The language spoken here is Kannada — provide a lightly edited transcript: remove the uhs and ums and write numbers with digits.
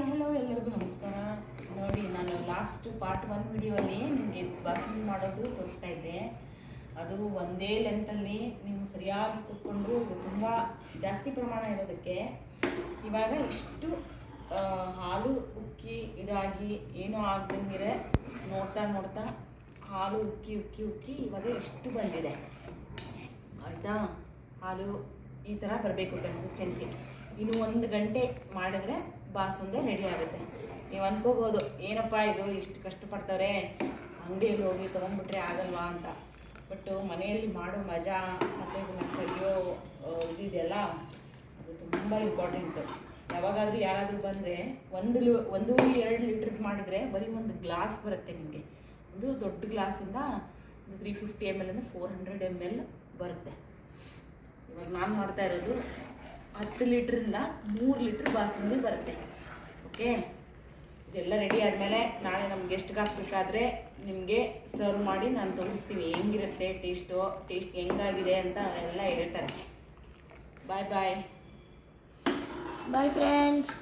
ಹಲೋ ಎಲ್ಲರಿಗೂ ನಮಸ್ಕಾರ. ನೋಡಿ, ನಾನು ಲಾಸ್ಟ್ ಪಾರ್ಟ್ 1 ವಿಡಿಯೋಲ್ಲಿ ನಿಮಗೆ ಬಾಸುಂದಿ ಮಾಡೋದು ತೋರಿಸ್ತಾ ಇದ್ದೆ. ಅದು ಒಂದೇ ಲೆಂತಲ್ಲಿ ನೀವು ಸರಿಯಾಗಿ ಕುಟ್ಕೊಂಡು, ಇದು ತುಂಬ ಜಾಸ್ತಿ ಪ್ರಮಾಣ ಇರೋದಕ್ಕೆ ಇವಾಗ ಇಷ್ಟು ಹಾಲು ಉಕ್ಕಿ ಇದಾಗಿ ಏನೂ ಆಗ್ದಂಗಿರೆ ನೋಡ್ತಾ ನೋಡ್ತಾ ಹಾಲು ಉಕ್ಕಿ ಉಕ್ಕಿ ಉಕ್ಕಿ ಇವಾಗ ಎಷ್ಟು ಬಂದಿದೆ ಆಯಿತಾ. ಹಾಲು ಈ ಥರ ಬರಬೇಕು ಕನ್ಸಿಸ್ಟೆನ್ಸಿ. ಇನ್ನು 1 ಗಂಟೆ ಮಾಡಿದ್ರೆ ಬಾಸುಂದೆ ರೆಡಿ ಆಗುತ್ತೆ. ನೀವು ಅನ್ಕೋಬೋದು, ಏನಪ್ಪ ಇದು ಇಷ್ಟು ಕಷ್ಟಪಡ್ತಾರೆ, ಅಂಗಡಿಯಲ್ಲಿ ಹೋಗಿ ತೊಗೊಂಡ್ಬಿಟ್ರೆ ಆಗಲ್ವಾ ಅಂತ. ಬಟ್ಟು ಮನೆಯಲ್ಲಿ ಮಾಡೋ ಮಜಾ ಮತ್ತು ಇದನ್ನು ಕಲಿಯೋ ಇದಿದೆಯಲ್ಲ, ಅದು ತುಂಬ ಇಂಪಾರ್ಟೆಂಟು. ಯಾವಾಗಾದರೂ ಯಾರಾದರೂ ಬಂದರೆ 1-2 ಲೀಟ್ರದ್ದು ಮಾಡಿದರೆ ಬರೀ 1 ಗ್ಲಾಸ್ ಬರುತ್ತೆ ನಿಮಗೆ. ಒಂದು ದೊಡ್ಡ ಗ್ಲಾಸಿಂದ 350 ml ಅಂದರೆ 400 ml ಬರುತ್ತೆ. ಇವಾಗ ನಾನು ಮಾಡ್ತಾ ಇರೋದು 10 ಲೀಟ್ರಿಂದ 3 ಲೀಟ್ರ್ ಬಾಸುಂದಿ ಬರುತ್ತೆ. ಓಕೆ, ಇದೆಲ್ಲ ರೆಡಿ ಆದಮೇಲೆ ನಾಳೆ ನಮ್ಮ ಗೆಸ್ಟ್ಗೆ ಹಾಕಬೇಕಾದ್ರೆ ನಿಮಗೆ ಸರ್ವ್ ಮಾಡಿ ನಾನು ತೋರಿಸ್ತೀನಿ ಹೆಂಗಿರುತ್ತೆ ಟೇಸ್ಟ್ ಹೆಂಗಾಗಿದೆ ಅಂತ ಎಲ್ಲ ಹೇಳ್ತಾರೆ. ಬಾಯ್ ಬಾಯ್ ಬಾಯ್ ಫ್ರೆಂಡ್ಸ್.